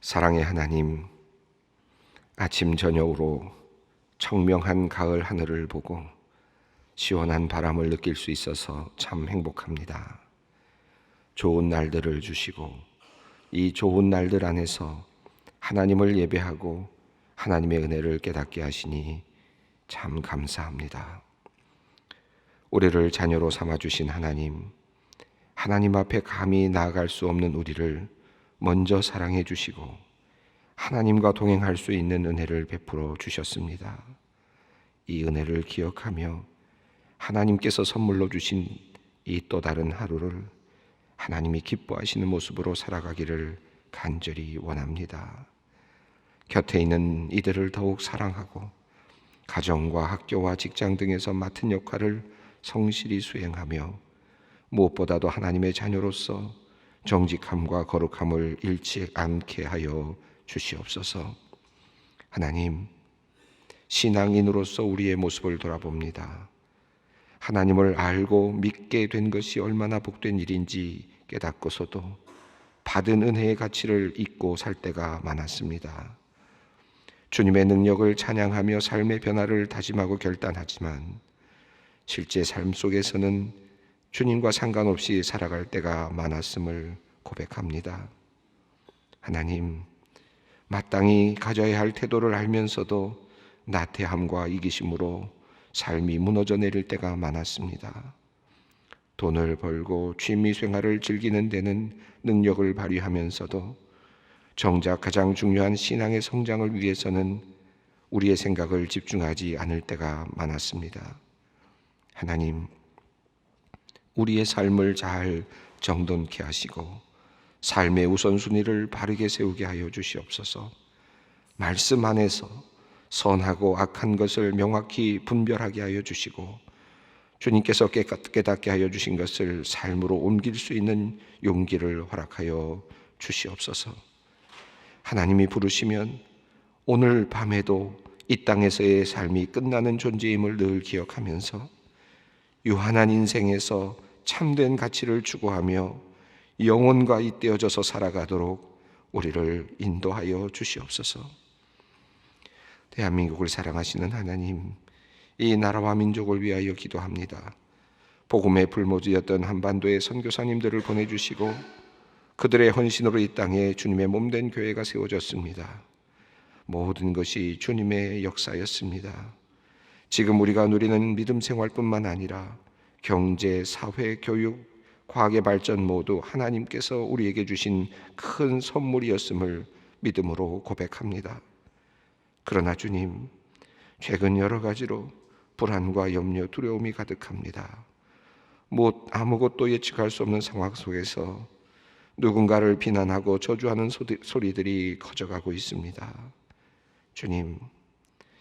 사랑의 하나님, 아침 저녁으로 청명한 가을 하늘을 보고 시원한 바람을 느낄 수 있어서 참 행복합니다. 좋은 날들을 주시고 이 좋은 날들 안에서 하나님을 예배하고 하나님의 은혜를 깨닫게 하시니 참 감사합니다. 우리를 자녀로 삼아주신 하나님 앞에 감히 나아갈 수 없는 우리를 먼저 사랑해 주시고 하나님과 동행할 수 있는 은혜를 베풀어 주셨습니다. 이 은혜를 기억하며 하나님께서 선물로 주신 이 또 다른 하루를 하나님이 기뻐하시는 모습으로 살아가기를 간절히 원합니다. 곁에 있는 이들을 더욱 사랑하고 가정과 학교와 직장 등에서 맡은 역할을 성실히 수행하며 무엇보다도 하나님의 자녀로서 정직함과 거룩함을 잃지 않게 하여 주시옵소서. 하나님, 신앙인으로서 우리의 모습을 돌아봅니다. 하나님을 알고 믿게 된 것이 얼마나 복된 일인지 깨닫고서도 받은 은혜의 가치를 잊고 살 때가 많았습니다. 주님의 능력을 찬양하며 삶의 변화를 다짐하고 결단하지만 실제 삶 속에서는 주님과 상관없이 살아갈 때가 많았음을 고백합니다. 하나님, 마땅히 가져야 할 태도를 알면서도 나태함과 이기심으로 삶이 무너져 내릴 때가 많았습니다. 돈을 벌고 취미 생활을 즐기는 데는 능력을 발휘하면서도 정작 가장 중요한 신앙의 성장을 위해서는 우리의 생각을 집중하지 않을 때가 많았습니다. 하나님, 우리의 삶을 잘 정돈케 하시고 삶의 우선순위를 바르게 세우게 하여 주시옵소서. 말씀 안에서 선하고 악한 것을 명확히 분별하게 하여 주시고 주님께서 깨닫게 하여 주신 것을 삶으로 옮길 수 있는 용기를 허락하여 주시옵소서. 하나님이 부르시면 오늘 밤에도 이 땅에서의 삶이 끝나는 존재임을 늘 기억하면서 유한한 인생에서 참된 가치를 추구하며 영혼과 잇대어져서 살아가도록 우리를 인도하여 주시옵소서. 대한민국을 사랑하시는 하나님, 이 나라와 민족을 위하여 기도합니다. 복음의 불모지였던 한반도의 선교사님들을 보내주시고 그들의 헌신으로 이 땅에 주님의 몸된 교회가 세워졌습니다. 모든 것이 주님의 역사였습니다. 지금 우리가 누리는 믿음 생활뿐만 아니라 경제, 사회, 교육, 과학의 발전 모두 하나님께서 우리에게 주신 큰 선물이었음을 믿음으로 고백합니다. 그러나 주님, 최근 여러 가지로 불안과 염려, 두려움이 가득합니다. 아무것도 예측할 수 없는 상황 속에서 누군가를 비난하고 저주하는 소리들이 커져가고 있습니다. 주님,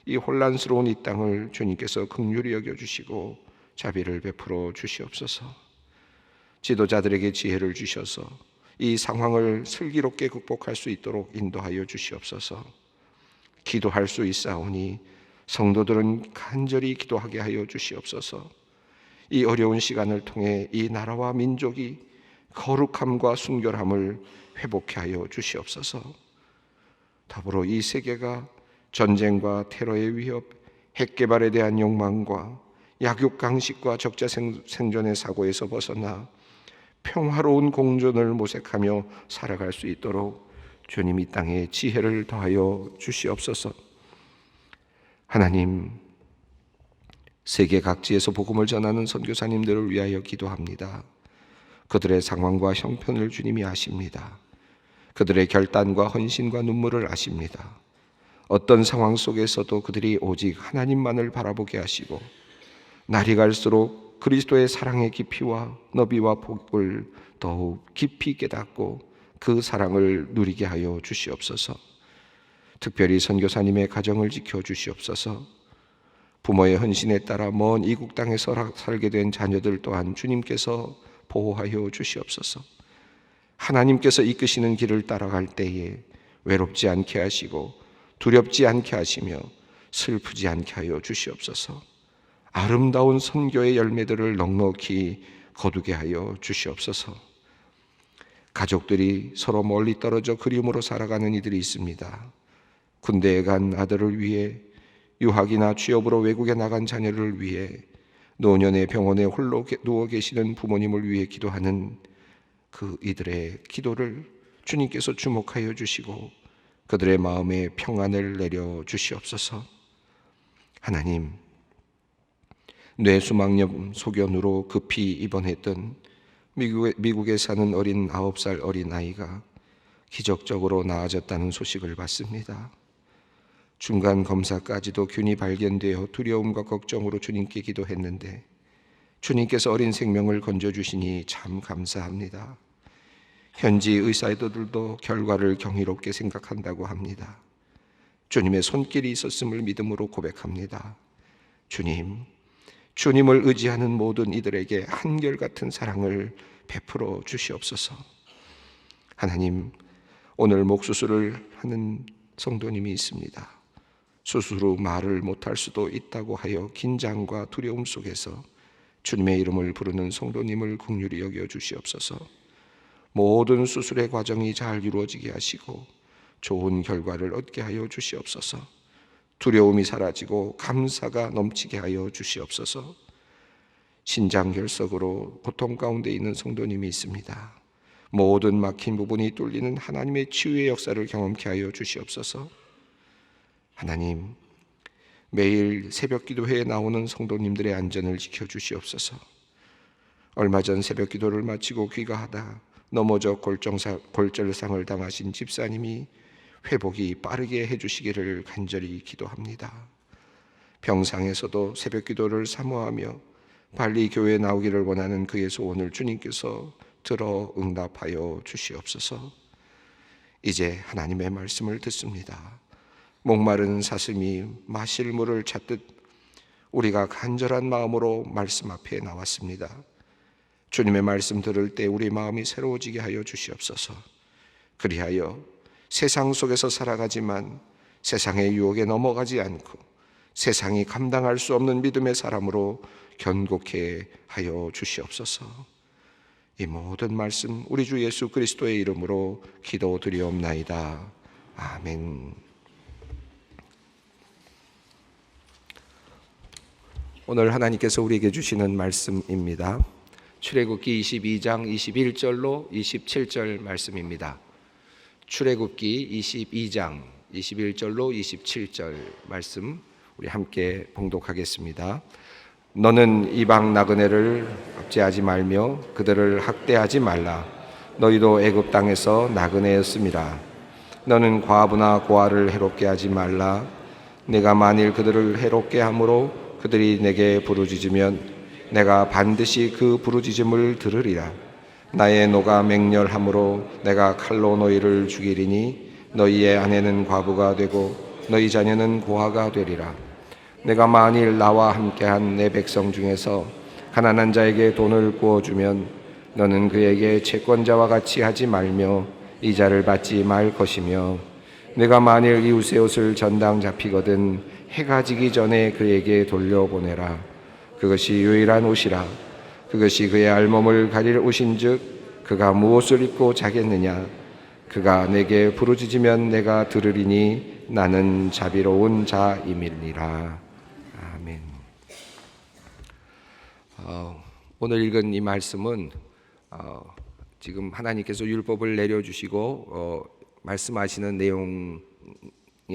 이 혼란스러운 이 땅을 주님께서 긍휼히 여겨주시고 자비를 베풀어 주시옵소서. 지도자들에게 지혜를 주셔서 이 상황을 슬기롭게 극복할 수 있도록 인도하여 주시옵소서. 기도할 수 있사오니 성도들은 간절히 기도하게 하여 주시옵소서. 이 어려운 시간을 통해 이 나라와 민족이 거룩함과 순결함을 회복케 하여 주시옵소서. 더불어 이 세계가 전쟁과 테러의 위협, 핵 개발에 대한 욕망과 약육강식과 적자 생존의 사고에서 벗어나 평화로운 공존을 모색하며 살아갈 수 있도록 주님 이 땅에 지혜를 더하여 주시옵소서. 하나님, 세계 각지에서 복음을 전하는 선교사님들을 위하여 기도합니다. 그들의 상황과 형편을 주님이 아십니다. 그들의 결단과 헌신과 눈물을 아십니다. 어떤 상황 속에서도 그들이 오직 하나님만을 바라보게 하시고 날이 갈수록 그리스도의 사랑의 깊이와 너비와 폭을 더욱 깊이 깨닫고 그 사랑을 누리게 하여 주시옵소서. 특별히 선교사님의 가정을 지켜 주시옵소서. 부모의 헌신에 따라 먼 이국 땅에서 살게 된 자녀들 또한 주님께서 보호하여 주시옵소서. 하나님께서 이끄시는 길을 따라갈 때에 외롭지 않게 하시고 두렵지 않게 하시며 슬프지 않게 하여 주시옵소서. 아름다운 선교의 열매들을 넉넉히 거두게 하여 주시옵소서. 가족들이 서로 멀리 떨어져 그리움으로 살아가는 이들이 있습니다. 군대에 간 아들을 위해, 유학이나 취업으로 외국에 나간 자녀를 위해, 노년의 병원에 홀로 누워 계시는 부모님을 위해 기도하는 그 이들의 기도를 주님께서 주목하여 주시고 그들의 마음에 평안을 내려 주시옵소서. 하나님, 뇌수막염 소견으로 급히 입원했던 미국에 사는 어린 9살 어린 아이가 기적적으로 나아졌다는 소식을 받습니다. 중간 검사까지도 균이 발견되어 두려움과 걱정으로 주님께 기도했는데 주님께서 어린 생명을 건져주시니 참 감사합니다. 현지 의사들도 결과를 경이롭게 생각한다고 합니다. 주님의 손길이 있었음을 믿음으로 고백합니다. 주님을 의지하는 모든 이들에게 한결같은 사랑을 베풀어 주시옵소서. 하나님, 오늘 목수술을 하는 성도님이 있습니다. 수술 후 말을 못할 수도 있다고 하여 긴장과 두려움 속에서 주님의 이름을 부르는 성도님을 긍휼히 여겨 주시옵소서. 모든 수술의 과정이 잘 이루어지게 하시고 좋은 결과를 얻게 하여 주시옵소서. 두려움이 사라지고 감사가 넘치게 하여 주시옵소서. 신장결석으로 고통 가운데 있는 성도님이 있습니다. 모든 막힌 부분이 뚫리는 하나님의 치유의 역사를 경험케 하여 주시옵소서. 하나님, 매일 새벽 기도회에 나오는 성도님들의 안전을 지켜주시옵소서. 얼마 전 새벽 기도를 마치고 귀가하다 넘어져 골절상을 당하신 집사님이 회복이 빠르게 해주시기를 간절히 기도합니다. 병상에서도 새벽 기도를 사모하며 빨리 교회에 나오기를 원하는 그의 소원을 주님께서 들어 응답하여 주시옵소서. 이제 하나님의 말씀을 듣습니다. 목마른 사슴이 마실 물을 찾듯 우리가 간절한 마음으로 말씀 앞에 나왔습니다. 주님의 말씀 들을 때 우리 마음이 새로워지게 하여 주시옵소서. 그리하여 세상 속에서 살아가지만 세상의 유혹에 넘어가지 않고 세상이 감당할 수 없는 믿음의 사람으로 견고케 하여 주시옵소서. 이 모든 말씀 우리 주 예수 그리스도의 이름으로 기도드리옵나이다. 아멘. 오늘 하나님께서 우리에게 주시는 말씀입니다. 출애굽기 22장 21절로 27절 말씀입니다. 출애굽기 22장 21절로 27절 말씀 우리 함께 봉독하겠습니다. 너는 이방 나그네를 압제하지 말며 그들을 학대하지 말라. 너희도 애굽 땅에서 나그네였음이라. 너는 과부나 고아를 해롭게 하지 말라. 내가 만일 그들을 해롭게 함으로 그들이 내게 부르짖으면 내가 반드시 그 부르짖음을 들으리라. 나의 노가 맹렬함으로 내가 칼로 너희를 죽이리니 너희의 아내는 과부가 되고 너희 자녀는 고아가 되리라. 내가 만일 나와 함께한 내 백성 중에서 가난한 자에게 돈을 구워주면 너는 그에게 채권자와 같이 하지 말며 이자를 받지 말 것이며 내가 만일 이웃의 옷을 전당 잡히거든 해가 지기 전에 그에게 돌려보내라. 그것이 유일한 옷이라. 그것이 그의 알몸을 가릴 옷인즉 그가 무엇을 입고 자겠느냐. 그가 내게 부르짖으면 내가 들으리니 나는 자비로운 자임이니라. 아멘. 오늘 읽은 이 말씀은 지금 하나님께서 율법을 내려주시고 말씀하시는 내용의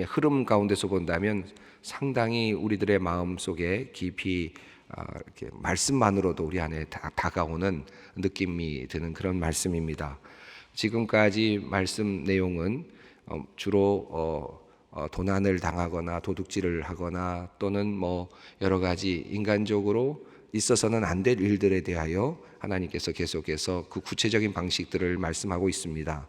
흐름 가운데서 본다면 상당히 우리들의 마음 속에 깊이 이렇게 말씀만으로도 우리 안에 다가오는 느낌이 드는 그런 말씀입니다. 지금까지 말씀 내용은 주로 도난을 당하거나 도둑질을 하거나 또는 뭐 여러 가지 인간적으로 있어서는 안 될 일들에 대하여 하나님께서 계속해서 그 구체적인 방식들을 말씀하고 있었습니다.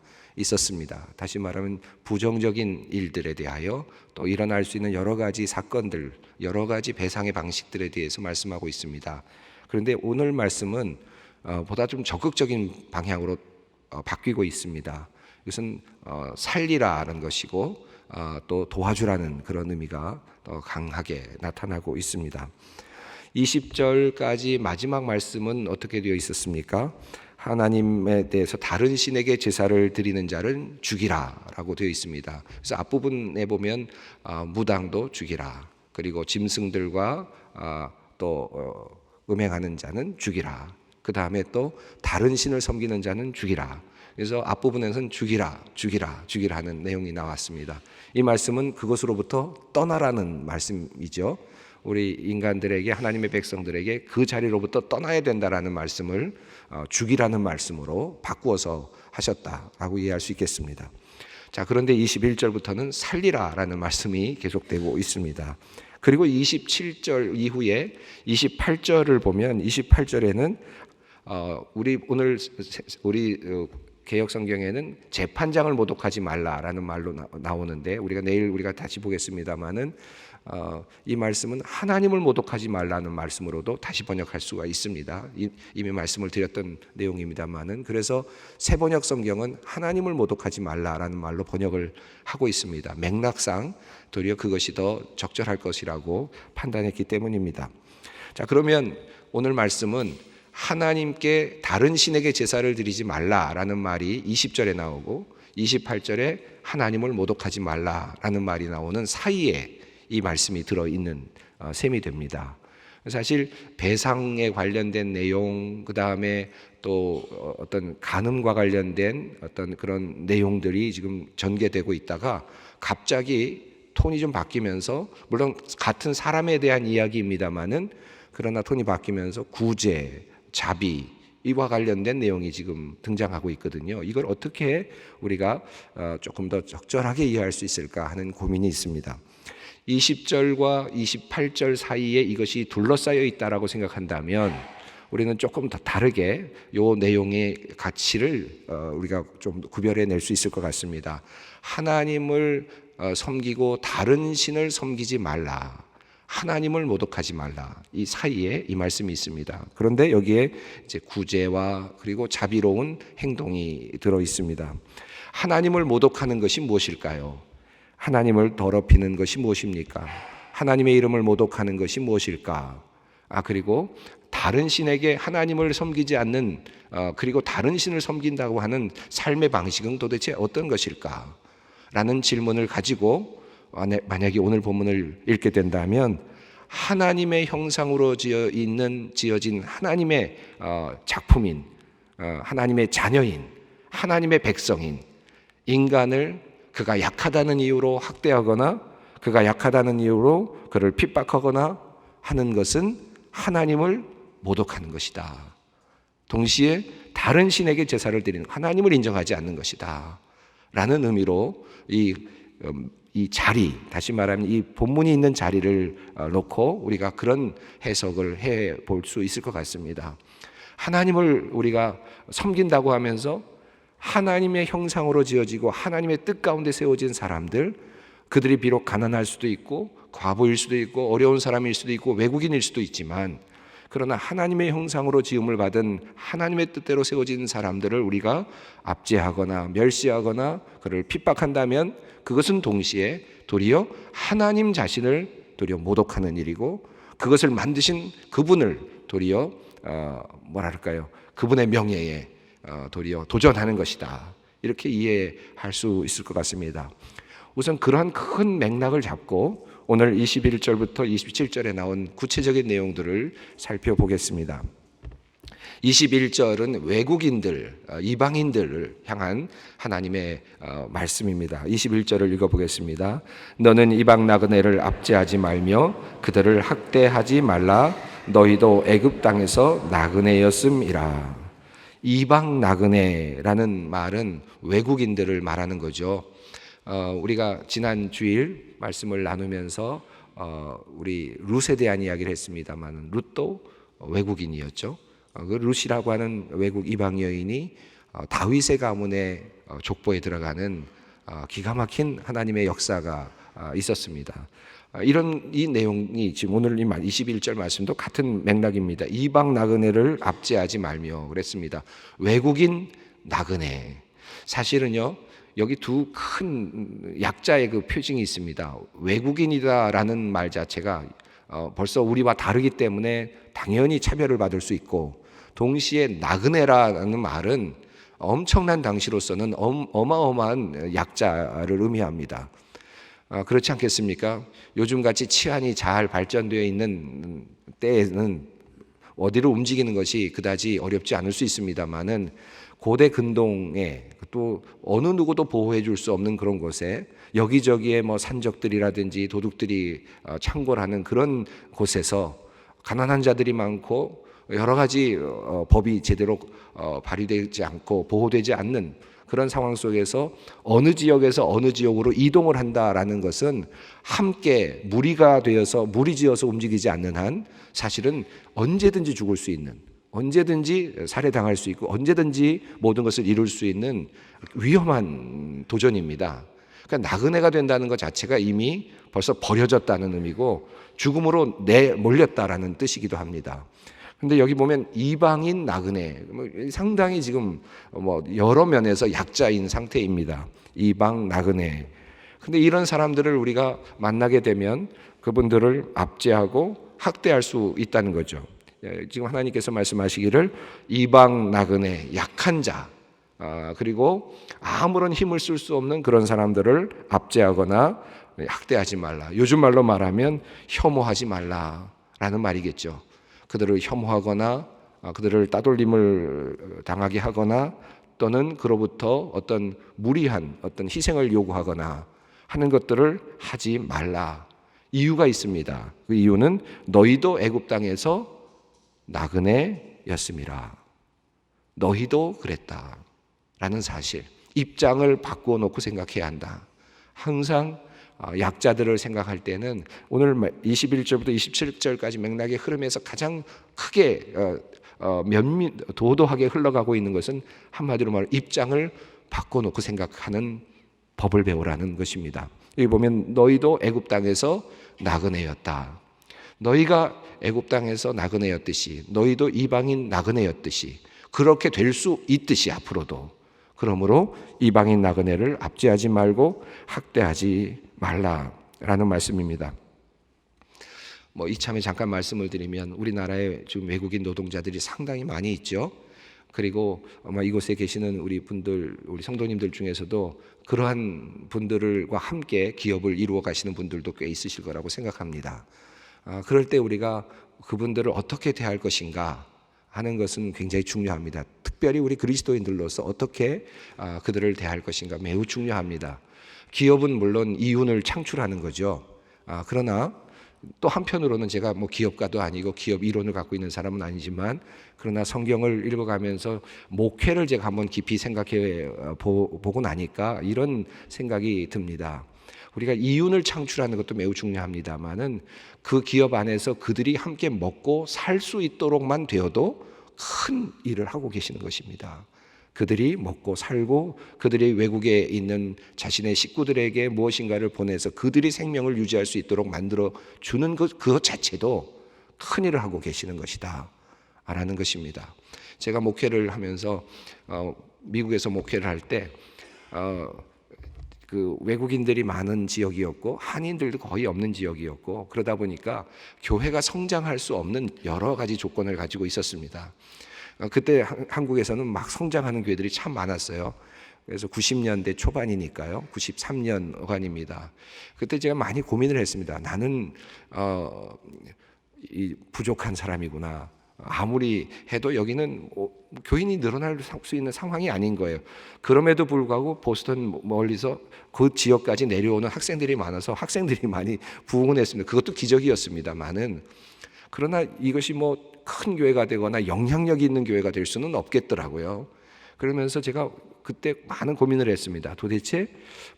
다시 말하면 부정적인 일들에 대하여 또 일어날 수 있는 여러 가지 사건들, 여러 가지 배상의 방식들에 대해서 말씀하고 있습니다. 그런데 오늘 말씀은 보다 좀 적극적인 방향으로 바뀌고 있습니다. 이것은 살리라는 것이고 또 도와주라는 그런 의미가 더 강하게 나타나고 있습니다. 20절까지 마지막 말씀은 어떻게 되어 있었습니까? 하나님에 대해서 다른 신에게 제사를 드리는 자를 죽이라라고 되어 있습니다. 그래서 앞부분에 보면 무당도 죽이라, 그리고 짐승들과 또 음행하는 자는 죽이라, 그 다음에 또 다른 신을 섬기는 자는 죽이라. 그래서 앞부분에서는 죽이라 하는 내용이 나왔습니다. 이 말씀은 그것으로부터 떠나라는 말씀이죠. 우리 인간들에게, 하나님의 백성들에게 그 자리로부터 떠나야 된다라는 말씀을 죽이라는 말씀으로 바꾸어서 하셨다라고 이해할 수 있겠습니다. 자, 그런데 21절부터는 살리라라는 말씀이 계속되고 있습니다. 그리고 27절 이후에 28절을 보면 28절에는 우리 개역 성경에는 재판장을 모독하지 말라라는 말로 나오는데, 우리가 내일 다시 보겠습니다만은 이 말씀은 하나님을 모독하지 말라는 말씀으로도 다시 번역할 수가 있습니다. 이미 말씀을 드렸던 내용입니다만은, 그래서 새번역 성경은 하나님을 모독하지 말라라는 말로 번역을 하고 있습니다. 맥락상 도리어 그것이 더 적절할 것이라고 판단했기 때문입니다. 자, 그러면 오늘 말씀은 하나님께 다른 신에게 제사를 드리지 말라라는 말이 20절에 나오고 28절에 하나님을 모독하지 말라라는 말이 나오는 사이에 이 말씀이 들어있는 셈이 됩니다. 사실 배상에 관련된 내용, 그 다음에 또 어떤 간음과 관련된 어떤 그런 내용들이 지금 전개되고 있다가 갑자기 톤이 좀 바뀌면서, 물론 같은 사람에 대한 이야기입니다만은 그러나 톤이 바뀌면서 구제, 자비, 이와 관련된 내용이 지금 등장하고 있거든요. 이걸 어떻게 우리가 조금 더 적절하게 이해할 수 있을까 하는 고민이 있습니다. 20절과 28절 사이에 이것이 둘러싸여 있다라고 생각한다면 우리는 조금 더 다르게 이 내용의 가치를 우리가 좀 구별해낼 수 있을 것 같습니다. 하나님을 섬기고 다른 신을 섬기지 말라, 하나님을 모독하지 말라, 이 사이에 이 말씀이 있습니다. 그런데 여기에 이제 구제와 그리고 자비로운 행동이 들어 있습니다. 하나님을 모독하는 것이 무엇일까요? 하나님을 더럽히는 것이 무엇입니까? 하나님의 이름을 모독하는 것이 무엇일까? 그리고 다른 신에게 하나님을 섬기지 않는, 그리고 다른 신을 섬긴다고 하는 삶의 방식은 도대체 어떤 것일까? 라는 질문을 가지고 만약에 오늘 본문을 읽게 된다면, 하나님의 형상으로 지어진 하나님의 작품인, 하나님의 자녀인, 하나님의 백성인 인간을 그가 약하다는 이유로 학대하거나 그가 약하다는 이유로 그를 핍박하거나 하는 것은 하나님을 모독하는 것이다. 동시에 다른 신에게 제사를 드리는 하나님을 인정하지 않는 것이다 라는 의미로 이 자리, 다시 말하면 이 본문이 있는 자리를 놓고 우리가 그런 해석을 해 볼 수 있을 것 같습니다. 하나님을 우리가 섬긴다고 하면서 하나님의 형상으로 지어지고 하나님의 뜻 가운데 세워진 사람들, 그들이 비록 가난할 수도 있고 과부일 수도 있고 어려운 사람일 수도 있고 외국인일 수도 있지만, 그러나 하나님의 형상으로 지음을 받은 하나님의 뜻대로 세워진 사람들을 우리가 압제하거나 멸시하거나 그를 핍박한다면 그것은 동시에 도리어 하나님 자신을 도리어 모독하는 일이고, 그것을 만드신 그분을 도리어 그분의 명예에 도리어 도전하는 것이다, 이렇게 이해할 수 있을 것 같습니다. 우선 그러한 큰 맥락을 잡고 오늘 21절부터 27절에 나온 구체적인 내용들을 살펴보겠습니다. 21절은 외국인들, 이방인들을 향한 하나님의 말씀입니다. 21절을 읽어보겠습니다. 너는 이방 나그네를 압제하지 말며 그들을 학대하지 말라. 너희도 애굽 땅에서 나그네였음이라. 이방 나그네라는 말은 외국인들을 말하는 거죠. 우리가 지난 주일 말씀을 나누면서 우리 룻에 대한 이야기를 했습니다만, 룻도 외국인이었죠. 그 룻이라고 하는 외국 이방 여인이 다윗의 가문의 족보에 들어가는 기가 막힌 하나님의 역사가 있었습니다. 이런 이 내용이 지금 오늘 이 21절 말씀도 같은 맥락입니다. 이방 나그네를 압제하지 말며 그랬습니다. 외국인 나그네. 사실은요, 여기 두 큰 약자의 그 표징이 있습니다. 외국인이다라는 말 자체가 벌써 우리와 다르기 때문에 당연히 차별을 받을 수 있고, 동시에 나그네라는 말은 엄청난 당시로서는 어마어마한 약자를 의미합니다. 그렇지 않겠습니까? 요즘같이 치안이 잘 발전되어 있는 때에는 어디로 움직이는 것이 그다지 어렵지 않을 수 있습니다만은 고대 근동에 또 어느 누구도 보호해 줄 수 없는 그런 곳에 여기저기에 뭐 산적들이라든지 도둑들이 창궐하는 그런 곳에서 가난한 자들이 많고 여러 가지 법이 제대로 발휘되지 않고 보호되지 않는 그런 상황 속에서 어느 지역에서 어느 지역으로 이동을 한다라는 것은 함께 무리가 되어서 무리지어서 움직이지 않는 한 사실은 언제든지 죽을 수 있는, 언제든지 살해당할 수 있고 언제든지 모든 것을 이룰 수 있는 위험한 도전입니다. 그러니까 나그네가 된다는 것 자체가 이미 벌써 버려졌다는 의미고 죽음으로 내몰렸다라는 뜻이기도 합니다. 근데 여기 보면 이방인 나그네, 상당히 지금 여러 면에서 약자인 상태입니다. 이방 나그네. 근데 이런 사람들을 우리가 만나게 되면 그분들을 압제하고 학대할 수 있다는 거죠. 지금 하나님께서 말씀하시기를 이방 나그네, 약한 자, 그리고 아무런 힘을 쓸 수 없는 그런 사람들을 압제하거나 학대하지 말라. 요즘 말로 말하면 혐오하지 말라라는 말이겠죠. 그들을 혐오하거나 그들을 따돌림을 당하게 하거나 또는 그로부터 어떤 무리한 어떤 희생을 요구하거나 하는 것들을 하지 말라. 이유가 있습니다. 그 이유는 너희도 애굽 땅에서 나그네였음이라. 너희도 그랬다라는 사실. 입장을 바꾸어 놓고 생각해야 한다. 항상 약자들을 생각할 때는 오늘 21절부터 27절까지 맥락의 흐름에서 가장 크게 도도하게 흘러가고 있는 것은 한마디로 말하면 입장을 바꿔놓고 생각하는 법을 배우라는 것입니다. 여기 보면 너희도 애굽 땅에서 나그네였다. 너희가 애굽 땅에서 나그네였듯이 너희도 이방인 나그네였듯이 그렇게 될 수 있듯이 앞으로도 그러므로 이방인 나그네를 압제하지 말고 학대하지 말라라는 말씀입니다. 이참에 잠깐 말씀을 드리면 우리나라에 지금 외국인 노동자들이 상당히 많이 있죠. 그리고 아마 이곳에 계시는 우리 성도님들 중에서도 그러한 분들과 함께 기업을 이루어 가시는 분들도 꽤 있으실 거라고 생각합니다. 그럴 때 우리가 그분들을 어떻게 대할 것인가 하는 것은 굉장히 중요합니다. 특별히 우리 그리스도인들로서 어떻게 그들을 대할 것인가 매우 중요합니다. 기업은 물론 이윤을 창출하는 거죠. 그러나 또 한편으로는 제가 기업가도 아니고 기업 이론을 갖고 있는 사람은 아니지만 그러나 성경을 읽어가면서 목회를 제가 한번 깊이 생각해 보고 나니까 이런 생각이 듭니다. 우리가 이윤을 창출하는 것도 매우 중요합니다만은 그 기업 안에서 그들이 함께 먹고 살 수 있도록만 되어도 큰 일을 하고 계시는 것입니다. 그들이 먹고 살고 그들이 외국에 있는 자신의 식구들에게 무엇인가를 보내서 그들이 생명을 유지할 수 있도록 만들어 주는 그것 자체도 큰 일을 하고 계시는 것이다 라는 것입니다. 제가 목회를 하면서 미국에서 목회를 할 때 그 외국인들이 많은 지역이었고 한인들도 거의 없는 지역이었고 그러다 보니까 교회가 성장할 수 없는 여러 가지 조건을 가지고 있었습니다. 그때 한국에서는 막 성장하는 교회들이 참 많았어요. 그래서 90년대 초반이니까요. 93년간입니다. 그때 제가 많이 고민을 했습니다. 나는 이 부족한 사람이구나. 아무리 해도 여기는 교인이 늘어날 수 있는 상황이 아닌 거예요. 그럼에도 불구하고 보스턴 멀리서 그 지역까지 내려오는 학생들이 많아서 학생들이 많이 부흥을 했습니다. 그것도 기적이었습니다만은 그러나 이것이 큰 교회가 되거나 영향력이 있는 교회가 될 수는 없겠더라고요. 그러면서 제가 그때 많은 고민을 했습니다. 도대체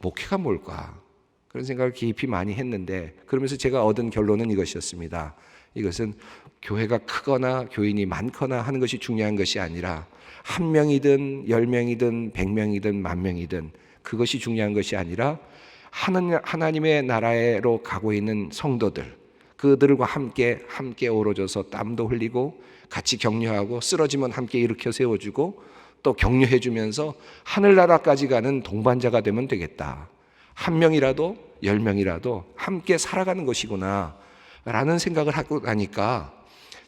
목회가 뭘까? 그런 생각을 깊이 많이 했는데 그러면서 제가 얻은 결론은 이것이었습니다. 이것은 교회가 크거나 교인이 많거나 하는 것이 중요한 것이 아니라 1명이든 10명이든 100명이든 10,000명이든 그것이 중요한 것이 아니라 하나님의 나라로 가고 있는 성도들 그들과 함께 어우러져서 땀도 흘리고 같이 격려하고 쓰러지면 함께 일으켜 세워주고 또 격려해주면서 하늘나라까지 가는 동반자가 되면 되겠다. 1명이라도 10명이라도 함께 살아가는 것이구나 라는 생각을 하고 나니까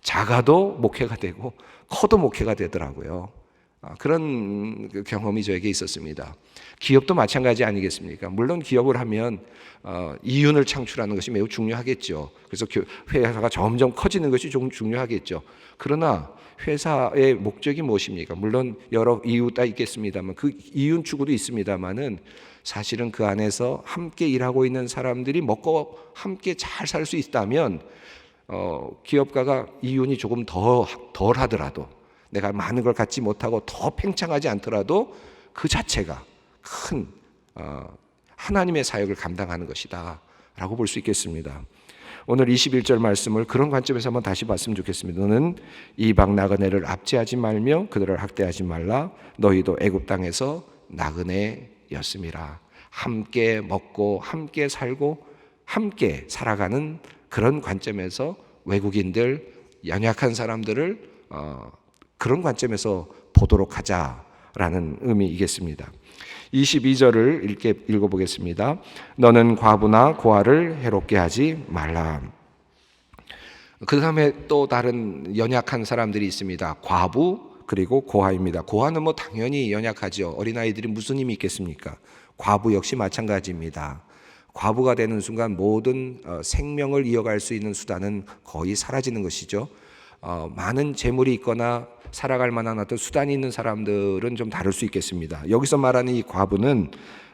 작아도 목회가 되고 커도 목회가 되더라고요. 그런 경험이 저에게 있었습니다. 기업도 마찬가지 아니겠습니까? 물론 기업을 하면 이윤을 창출하는 것이 매우 중요하겠죠. 그래서 회사가 점점 커지는 것이 좀 중요하겠죠. 그러나 회사의 목적이 무엇입니까? 물론 여러 이유가 있겠습니다만 그 이윤 추구도 있습니다만은 사실은 그 안에서 함께 일하고 있는 사람들이 먹고 함께 잘 살 수 있다면 기업가가 이윤이 조금 덜 하더라도 내가 많은 걸 갖지 못하고 더 팽창하지 않더라도 그 자체가 큰 하나님의 사역을 감당하는 것이다 라고 볼 수 있겠습니다. 오늘 21절 말씀을 그런 관점에서 한번 다시 봤으면 좋겠습니다. 너는 이방 나그네를 압제하지 말며 그들을 학대하지 말라. 너희도 애굽 땅에서 나그네였음이라. 함께 먹고 함께 살고 함께 살아가는 그런 관점에서 외국인들, 연약한 사람들을 그런 관점에서 보도록 하자라는 의미이겠습니다. 22절을 읽어보겠습니다. 너는 과부나 고아를 해롭게 하지 말라. 그 다음에 또 다른 연약한 사람들이 있습니다. 과부 그리고 고아입니다. 고아는 뭐 당연히 연약하죠. 어린아이들이 무슨 힘이 있겠습니까? 과부 역시 마찬가지입니다. 과부가 되는 순간 모든 생명을 이어갈 수 있는 수단은 거의 사라지는 것이죠. 많은 재물이 있거나 살아갈 만한 어떤 수단이 있는 사람들은 좀 다를 수 있겠습니다. 여기서 말하는 이 과부는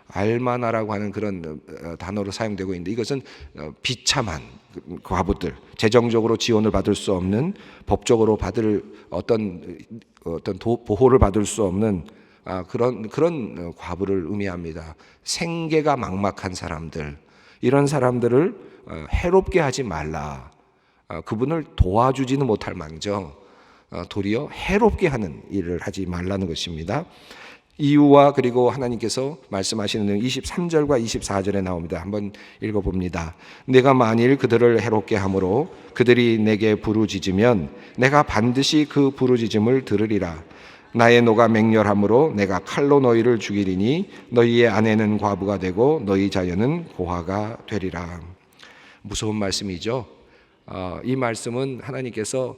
알마나라고 하는 그런 단어로 사용되고 있는데 이것은 비참한 과부들, 재정적으로 지원을 받을 수 없는, 법적으로 받을 어떤 보호를 받을 수 없는 그런 과부를 의미합니다. 생계가 막막한 사람들, 이런 사람들을 해롭게 하지 말라. 그분을 도와주지는 못할 망정 도리어 해롭게 하는 일을 하지 말라는 것입니다. 이유와 그리고 하나님께서 말씀하시는 내용 23절과 24절에 나옵니다. 한번 읽어봅니다. 내가 만일 그들을 해롭게 함으로 그들이 내게 부르짖으면 내가 반드시 그 부르짖음을 들으리라. 나의 노가 맹렬함으로 내가 칼로 너희를 죽이리니 너희의 아내는 과부가 되고 너희 자녀는 고아가 되리라. 무서운 말씀이죠. 이 말씀은 하나님께서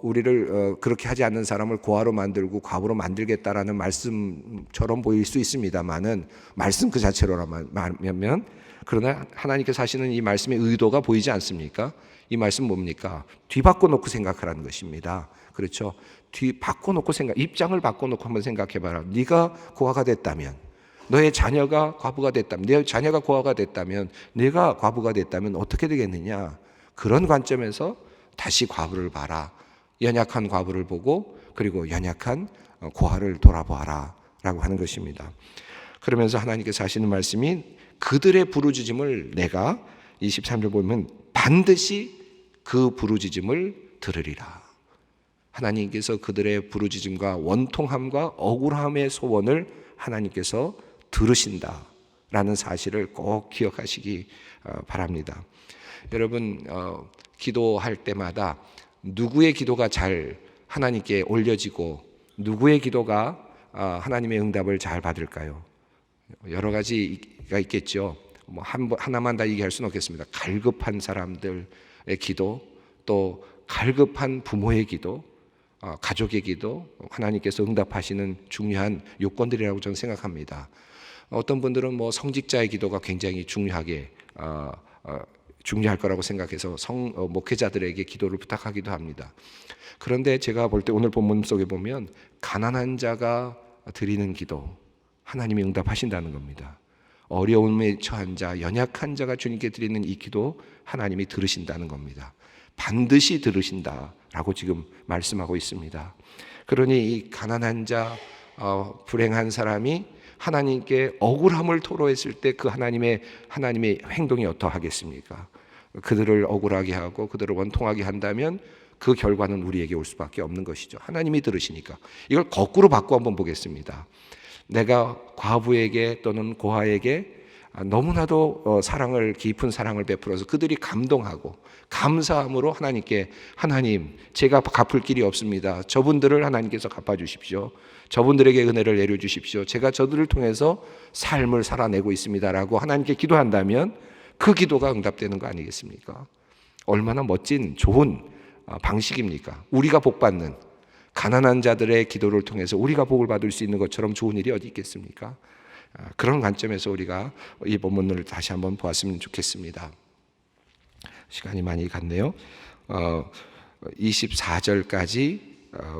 우리를 그렇게 하지 않는 사람을 고아로 만들고 과부로 만들겠다라는 말씀처럼 보일 수 있습니다만은 말씀 그 자체로라면 그러나 하나님께서 하시는 이 말씀의 의도가 보이지 않습니까? 이 말씀 뭡니까? 뒤바꿔놓고 생각하라는 것입니다. 그렇죠? 바꿔놓고 입장을 바꿔놓고 한번 생각해봐라. 네가 고아가 됐다면, 너의 자녀가 과부가 됐다면, 내 자녀가 고아가 됐다면, 내가 과부가 됐다면 어떻게 되겠느냐? 그런 관점에서 다시 과부를 봐라. 연약한 과부를 보고 그리고 연약한 고아를 돌아보아라 라고 하는 것입니다. 그러면서 하나님께서 하시는 말씀이 그들의 부르짖음을 내가 23절 보면 반드시 그 부르짖음을 들으리라. 하나님께서 그들의 부르짖음과 원통함과 억울함의 소원을 하나님께서 들으신다라는 사실을 꼭 기억하시기 바랍니다. 여러분 기도할 때마다 누구의 기도가 잘 하나님께 올려지고 누구의 기도가 하나님의 응답을 잘 받을까요? 여러 가지가 있겠죠. 뭐 하나만 다 얘기할 수는 없겠습니다. 갈급한 사람들의 기도, 또 갈급한 부모의 기도, 가족의 기도, 하나님께서 응답하시는 중요한 요건들이라고 저는 생각합니다. 어떤 분들은 뭐 성직자의 기도가 굉장히 중요할 거라고 생각해서 목회자들에게 기도를 부탁하기도 합니다. 그런데 제가 볼 때 오늘 본문 속에 보면 가난한 자가 드리는 기도 하나님이 응답하신다는 겁니다. 어려움에 처한 자, 연약한 자가 주님께 드리는 이 기도 하나님이 들으신다는 겁니다. 반드시 들으신다라고 지금 말씀하고 있습니다. 그러니 이 가난한 자, 불행한 사람이 하나님께 억울함을 토로했을 때 그 하나님의 행동이 어떠하겠습니까? 그들을 억울하게 하고 그들을 원통하게 한다면 그 결과는 우리에게 올 수밖에 없는 것이죠. 하나님이 들으시니까. 이걸 거꾸로 바꿔 한번 보겠습니다. 내가 과부에게 또는 고아에게 너무나도 깊은 사랑을 베풀어서 그들이 감동하고 감사함으로 하나님께 하나님 제가 갚을 길이 없습니다. 저분들을 하나님께서 갚아주십시오. 저분들에게 은혜를 내려주십시오. 제가 저들을 통해서 삶을 살아내고 있습니다라고 하나님께 기도한다면 그 기도가 응답되는 거 아니겠습니까? 얼마나 멋진 좋은 방식입니까? 우리가 복 받는, 가난한 자들의 기도를 통해서 우리가 복을 받을 수 있는 것처럼 좋은 일이 어디 있겠습니까? 그런 관점에서 우리가 이 본문을 다시 한번 보았으면 좋겠습니다. 시간이 많이 갔네요. 24절까지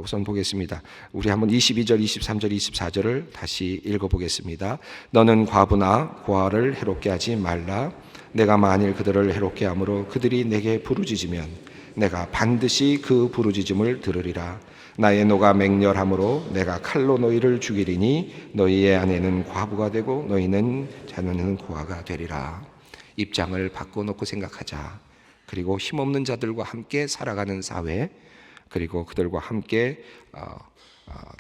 우선 보겠습니다. 우리 한번 22절, 23절, 24절을 다시 읽어보겠습니다. 너는 과부나 고아를 해롭게 하지 말라. 내가 만일 그들을 해롭게 함으로 그들이 내게 부르짖으면 내가 반드시 그 부르짖음을 들으리라. 나의 노가 맹렬함으로 내가 칼로 너희를 죽이리니 너희의 아내는 과부가 되고 너희는 자녀는 고아가 되리라. 입장을 바꿔놓고 생각하자. 그리고 힘없는 자들과 함께 살아가는 사회, 그리고 그들과 함께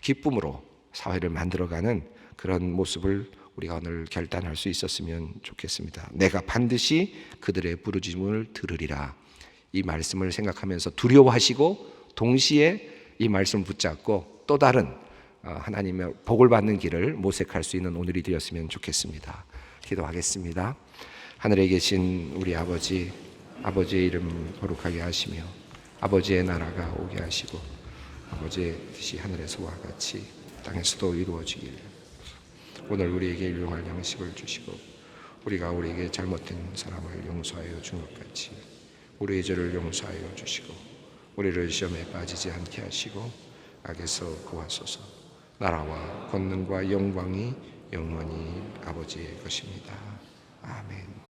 기쁨으로 사회를 만들어가는 그런 모습을 우리가 오늘 결단할 수 있었으면 좋겠습니다. 내가 반드시 그들의 부르짖음을 들으리라. 이 말씀을 생각하면서 두려워하시고 동시에 이 말씀을 붙잡고 또 다른 하나님의 복을 받는 길을 모색할 수 있는 오늘이 되었으면 좋겠습니다. 기도하겠습니다. 하늘에 계신 우리 아버지, 아버지의 이름 거룩하게 하시며 아버지의 나라가 오게 하시고 아버지의 뜻이 하늘에서와 같이 땅에서도 이루어지길. 오늘 우리에게 일용할 양식을 주시고 우리가 우리에게 잘못된 사람을 용서하여 준 것 같이 우리의 죄를 용서하여 주시고 우리를 시험에 빠지지 않게 하시고 악에서 구하소서. 나라와 권능과 영광이 영원히 아버지의 것입니다. 아멘.